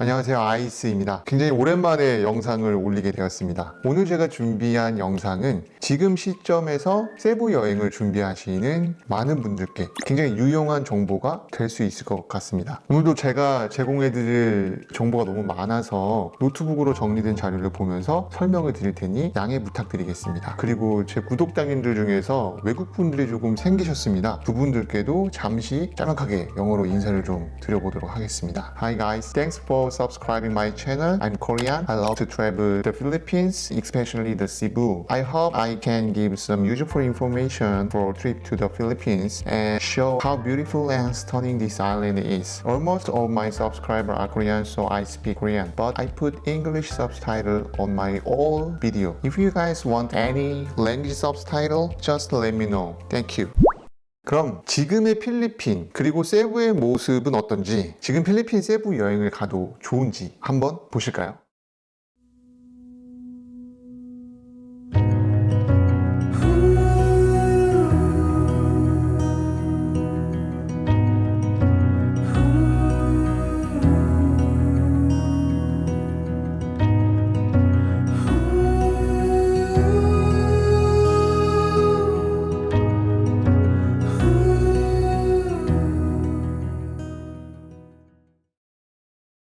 안녕하세요, 아이스입니다. 굉장히 오랜만에 영상을 올리게 되었습니다. 오늘 제가 준비한 영상은 지금 시점에서 세부 여행을 준비하시는 많은 분들께 굉장히 유용한 정보가 될 수 있을 것 같습니다. 오늘도 제가 제공해드릴 정보가 너무 많아서 노트북으로 정리된 자료를 보면서 설명을 드릴 테니 양해 부탁드리겠습니다. 그리고 제 구독자님들 중에서 외국분들이 조금 생기셨습니다. 그분들께도 잠시 짤막하게 영어로 인사를 좀 드려보도록 하겠습니다. Hi guys, thanks for subscribing my channel. I'm Korean. I love to travel the Philippines, especially the Cebu. I hope I can give some useful information for a trip to the Philippines and show how beautiful and stunning this island is. Almost all my subscribers are Korean, so I speak Korean, but I put English subtitle on my all video. If you guys want any language subtitle, just let me know. Thank you. 그럼 지금의 필리핀 그리고 세부의 모습은 어떤지, 지금 필리핀 세부 여행을 가도 좋은지 한번 보실까요?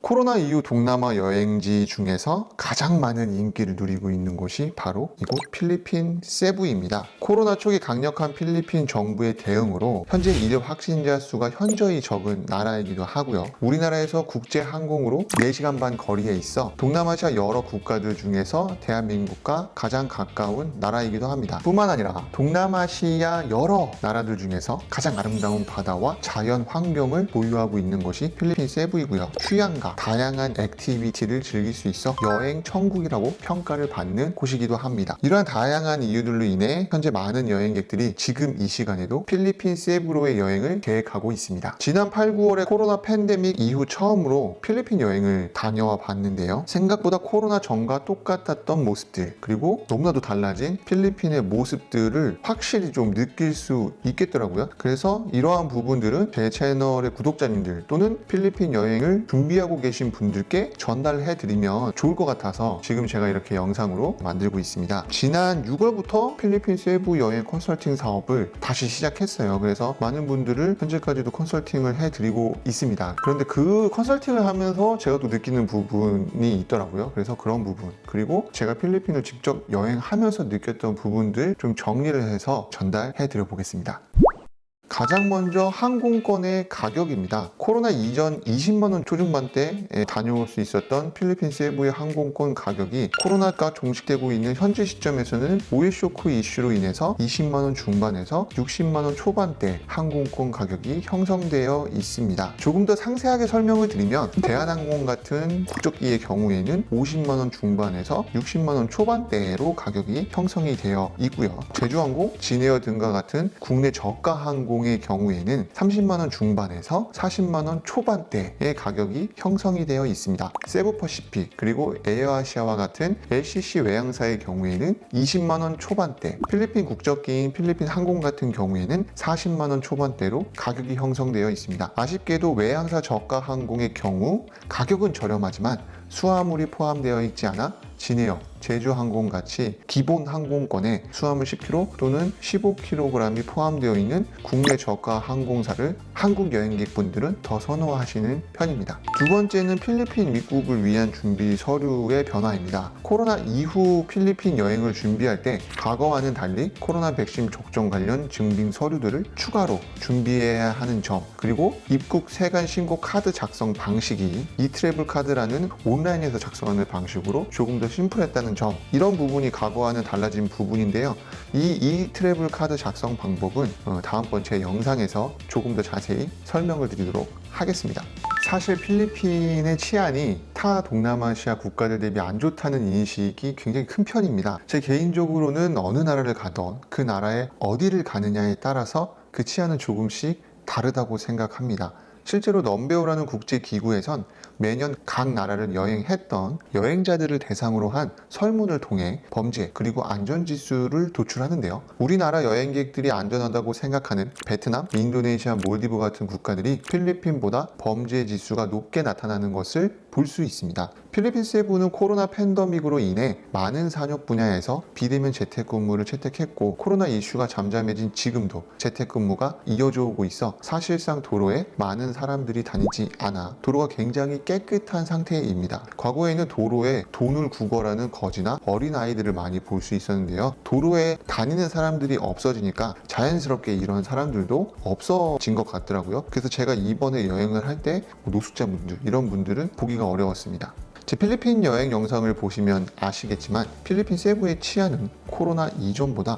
코로나 이후 동남아 여행지 중에서 가장 많은 인기를 누리고 있는 곳이 바로 이곳 필리핀 세부입니다. 코로나 초기 강력한 필리핀 정부의 대응으로 현재 일일 확진자 수가 현저히 적은 나라이기도 하고요. 우리나라에서 국제 항공으로 4시간 반 거리에 있어 동남아시아 여러 국가들 중에서 대한민국과 가장 가까운 나라이기도 합니다. 뿐만 아니라 동남아시아 여러 나라들 중에서 가장 아름다운 바다와 자연 환경을 보유하고 있는 곳이 필리핀 세부이고요. 휴양가, 다양한 액티비티를 즐길 수 있어 여행 천국이라고 평가를 받는 곳이기도 합니다. 이러한 다양한 이유들로 인해 현재 많은 여행객들이 지금 이 시간에도 필리핀 세부로의 여행을 계획하고 있습니다. 지난 8, 9월에 코로나 팬데믹 이후 처음으로 필리핀 여행을 다녀와 봤는데요. 생각보다 코로나 전과 똑같았던 모습들, 그리고 너무나도 달라진 필리핀의 모습들을 확실히 좀 느낄 수 있겠더라고요. 그래서 이러한 부분들은 제 채널의 구독자님들 또는 필리핀 여행을 준비하고 계신 분들께 전달해 드리면 좋을 것 같아서 지금 제가 이렇게 영상으로 만들고 있습니다. 지난 6월부터 필리핀 세부 여행 컨설팅 사업을 다시 시작했어요. 그래서 많은 분들을 현재까지도 컨설팅을 해 드리고 있습니다. 그런데 그 컨설팅을 하면서 제가 또 느끼는 부분이 있더라고요. 그래서 그런 부분, 그리고 제가 필리핀을 직접 여행하면서 느꼈던 부분들 좀 정리를 해서 전달해 드려 보겠습니다. 가장 먼저 항공권의 가격입니다. 코로나 이전 20만원 초중반대에 다녀올 수 있었던 필리핀 세부의 항공권 가격이 코로나가 종식되고 있는 현재 시점에서는 오일 쇼크 이슈로 인해서 20만원 중반에서 60만원 초반대 항공권 가격이 형성되어 있습니다. 조금 더 상세하게 설명을 드리면 대한항공 같은 국적기의 경우에는 50만원 중반에서 60만원 초반대로 가격이 형성이 되어 있고요. 제주항공, 진에어 등과 같은 국내 저가 항공 의 경우에는 30만원 중반에서 40만원 초반대의 가격이 형성이 되어 있습니다. 세부퍼시픽 그리고 에어아시아와 같은 LCC 외항사의 경우에는 20만원 초반대, 필리핀 국적기인 필리핀 항공 같은 경우에는 40만원 초반대로 가격이 형성되어 있습니다. 아쉽게도 외항사 저가 항공의 경우 가격은 저렴하지만 수화물이 포함되어 있지 않아 진에어, 제주항공같이 기본 항공권에 수화물 10kg 또는 15kg이 포함되어 있는 국내 저가 항공사를 한국 여행객분들은 더 선호하시는 편입니다. 두 번째는 필리핀 입국을 위한 준비 서류의 변화입니다. 코로나 이후 필리핀 여행을 준비할 때 과거와는 달리 코로나 백신 접종 관련 증빙 서류들을 추가로 준비해야 하는 점, 그리고 입국 세관 신고 카드 작성 방식이 이트래블 카드라는 온라인에서 작성하는 방식으로 조금 더 심플했다는 점, 이런 부분이 과거와는 달라진 부분인데요. 이 트래블 카드 작성 방법은 다음번 제 영상에서 조금 더 자세히 설명을 드리도록 하겠습니다. 사실 필리핀의 치안이 타 동남아시아 국가들 대비 안 좋다는 인식이 굉장히 큰 편입니다. 제 개인적으로는 어느 나라를 가던 그 나라에 어디를 가느냐에 따라서 그 치안은 조금씩 다르다고 생각합니다. 실제로 넘베오라는 국제기구에선 매년 각 나라를 여행했던 여행자들을 대상으로 한 설문을 통해 범죄 그리고 안전지수를 도출하는데요. 우리나라 여행객들이 안전하다고 생각하는 베트남, 인도네시아, 몰디브 같은 국가들이 필리핀보다 범죄 지수가 높게 나타나는 것을 볼 수 있습니다. 필리핀 세부는 코로나 팬데믹으로 인해 많은 산업 분야에서 비대면 재택근무를 채택했고 코로나 이슈가 잠잠해진 지금도 재택근무가 이어져 오고 있어 사실상 도로에 많은 사람들이 다니지 않아 도로가 굉장히 깨끗한 상태입니다. 과거에는 도로에 돈을 구걸하는 거지나 어린아이들을 많이 볼 수 있었는데요. 도로에 다니는 사람들이 없어지니까 자연스럽게 이런 사람들도 없어진 것 같더라고요. 그래서 제가 이번에 여행을 할 때 노숙자분들 이런 분들은 보기가 어려웠습니다. 제 필리핀 여행 영상을 보시면 아시겠지만 필리핀 세부의 치안은 코로나 이전보다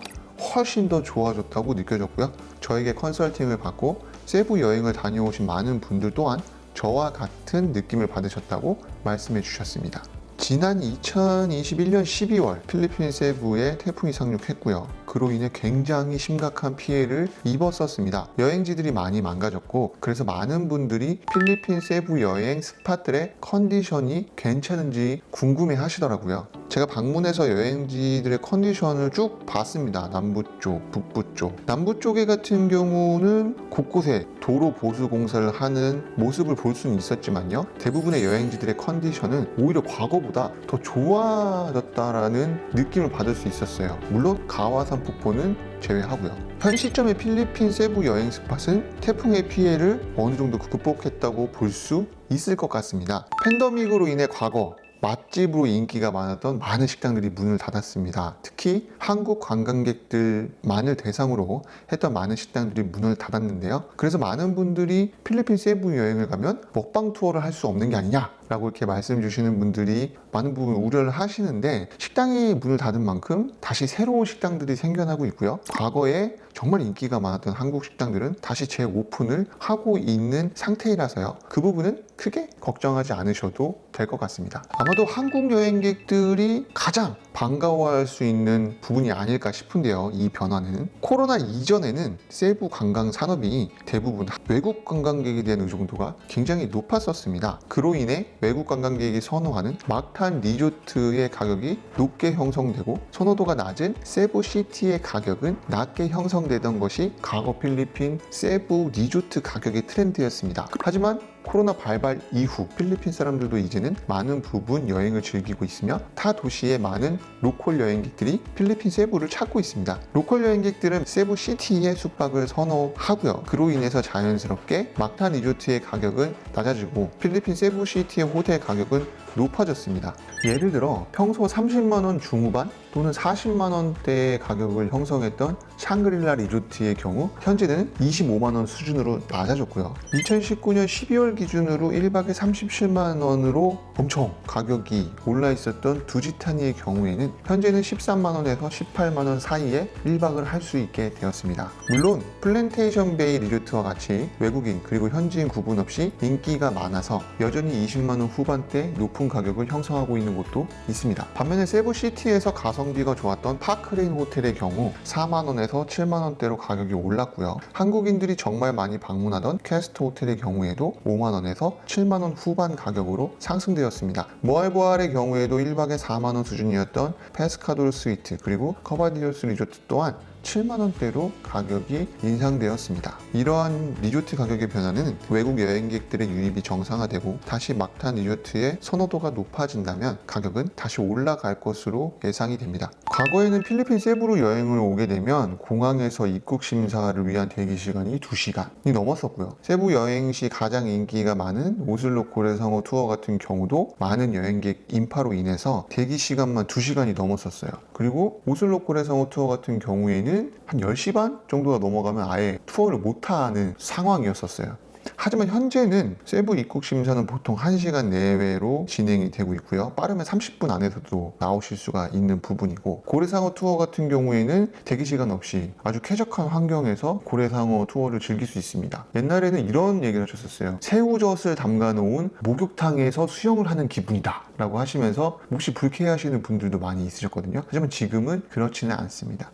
훨씬 더 좋아졌다고 느껴졌고요. 저에게 컨설팅을 받고 세부 여행을 다녀오신 많은 분들 또한 저와 같은 느낌을 받으셨다고 말씀해 주셨습니다. 지난 2021년 12월 필리핀 세부에 태풍이 상륙했고요. 그로 인해 굉장히 심각한 피해를 입었었습니다. 여행지들이 많이 망가졌고 그래서 많은 분들이 필리핀 세부 여행 스팟들의 컨디션이 괜찮은지 궁금해 하시더라고요. 제가 방문해서 여행지들의 컨디션을 쭉 봤습니다. 남부 쪽, 북부 쪽. 남부 쪽에 같은 경우는 곳곳에 도로 보수 공사를 하는 모습을 볼 수는 있었지만요. 대부분의 여행지들의 컨디션은 오히려 과거보다 더 좋아졌다라는 느낌을 받을 수 있었어요. 물론 가와산 폭포는 제외하고요. 현 시점의 필리핀 세부 여행 스팟은 태풍의 피해를 어느 정도 극복했다고 볼 수 있을 것 같습니다. 팬데믹으로 인해 과거 맛집으로 인기가 많았던 많은 식당들이 문을 닫았습니다. 특히 한국 관광객들만을 대상으로 했던 많은 식당들이 문을 닫았는데요. 그래서 많은 분들이 필리핀 세부 여행을 가면 먹방 투어를 할 수 없는 게 아니냐 라고 이렇게 말씀 주시는 분들이 많은 부분 우려를 하시는데 식당이 문을 닫은 만큼 다시 새로운 식당들이 생겨나고 있고요. 과거에 정말 인기가 많았던 한국 식당들은 다시 재오픈을 하고 있는 상태이라서요. 그 부분은 크게 걱정하지 않으셔도 될 것 같습니다. 아마도 한국 여행객들이 가장 반가워할 수 있는 부분이 아닐까 싶은데요. 이 변화는 코로나 이전에는 세부 관광 산업이 대부분 외국 관광객에 대한 의존도가 굉장히 높았었습니다. 그로 인해 외국 관광객이 선호하는 막탄 리조트의 가격이 높게 형성되고 선호도가 낮은 세부 시티의 가격은 낮게 형성되던 것이 과거 필리핀 세부 리조트 가격의 트렌드였습니다. 하지만 코로나 발발 이후 필리핀 사람들도 이제는 많은 부분 여행을 즐기고 있으며 타 도시의 많은 로컬 여행객들이 필리핀 세부를 찾고 있습니다. 로컬 여행객들은 세부 시티의 숙박을 선호하고요. 그로 인해서 자연스럽게 막탄 리조트의 가격은 낮아지고 필리핀 세부 시티의 호텔 가격은 높아졌습니다. 예를 들어 평소 30만 원 중후반 또는 40만 원대의 가격을 형성했던 샹그릴라 리조트의 경우 현재는 25만 원 수준으로 낮아졌고요. 2019년 12월 기준으로 1박에 37만 원으로 엄청 가격이 올라 있었던 두지타니의 경우에는 현재는 13만 원에서 18만 원 사이에 1박을 할 수 있게 되었습니다. 물론 플랜테이션 베이 리조트와 같이 외국인 그리고 현지인 구분 없이 인기가 많아서 여전히 20만 원 후반대 높은 가격을 형성하고 있는 곳도 있습니다. 반면에 세부시티에서 가성비가 좋았던 파크레인 호텔의 경우 4만 원에서 7만 원대로 가격이 올랐고요. 한국인들이 정말 많이 방문하던 캐스트 호텔의 경우에도 5만 원에서 7만 원 후반 가격으로 상승되었습니다. 모알보알의 경우에도 1박에 4만 원 수준이었던 페스카도르 스위트 그리고 커바디오스 리조트 또한 7만 원대로 가격이 인상되었습니다. 이러한 리조트 가격의 변화는 외국 여행객들의 유입이 정상화되고 다시 막탄 리조트의 선호도가 높아진다면 가격은 다시 올라갈 것으로 예상이 됩니다. 과거에는 필리핀 세부로 여행을 오게 되면 공항에서 입국 심사를 위한 대기 시간이 2시간이 넘었었고요. 세부 여행 시 가장 인기가 많은 오슬로 고래상어 투어 같은 경우도 많은 여행객 인파로 인해서 대기 시간만 2시간이 넘었었어요. 그리고 오슬로 고래상어 투어 같은 경우에는 한 10시 반 정도가 넘어가면 아예 투어를 못하는 상황이었었어요. 하지만 현재는 세부 입국 심사는 보통 1시간 내외로 진행이 되고 있고요. 빠르면 30분 안에서도 나오실 수가 있는 부분이고 고래상어 투어 같은 경우에는 대기시간 없이 아주 쾌적한 환경에서 고래상어 투어를 즐길 수 있습니다. 옛날에는 이런 얘기를 하셨었어요. 새우젓을 담가 놓은 목욕탕에서 수영을 하는 기분이다 라고 하시면서 몹시 불쾌해하시는 분들도 많이 있으셨거든요. 하지만 지금은 그렇지는 않습니다.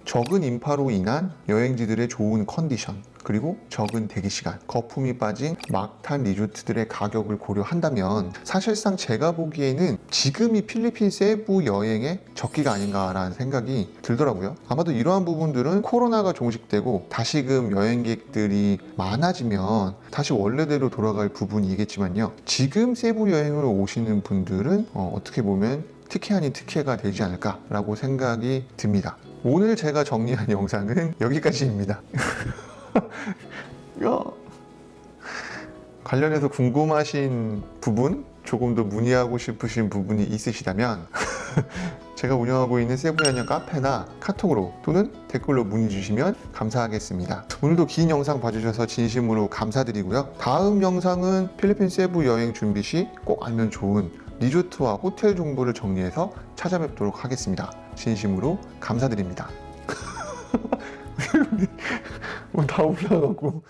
적은 인파로 인한 여행지들의 좋은 컨디션 그리고 적은 대기시간, 거품이 빠진 막탄 리조트들의 가격을 고려한다면 사실상 제가 보기에는 지금이 필리핀 세부 여행의 적기가 아닌가라는 생각이 들더라고요. 아마도 이러한 부분들은 코로나가 종식되고 다시금 여행객들이 많아지면 다시 원래대로 돌아갈 부분이겠지만요. 지금 세부 여행으로 오시는 분들은 어떻게 보면 특혜 아닌 특혜가 되지 않을까라고 생각이 듭니다. 오늘 제가 정리한 영상은 여기까지입니다. 관련해서 궁금하신 부분, 조금 더 문의하고 싶으신 부분이 있으시다면 제가 운영하고 있는 세부연영 카페나 카톡으로 또는 댓글로 문의 주시면 감사하겠습니다. 오늘도 긴 영상 봐주셔서 진심으로 감사드리고요. 다음 영상은 필리핀 세부 여행 준비 시 꼭 알면 좋은 리조트와 호텔 정보를 정리해서 찾아뵙도록 하겠습니다. 진심으로 감사드립니다. 다 올라가고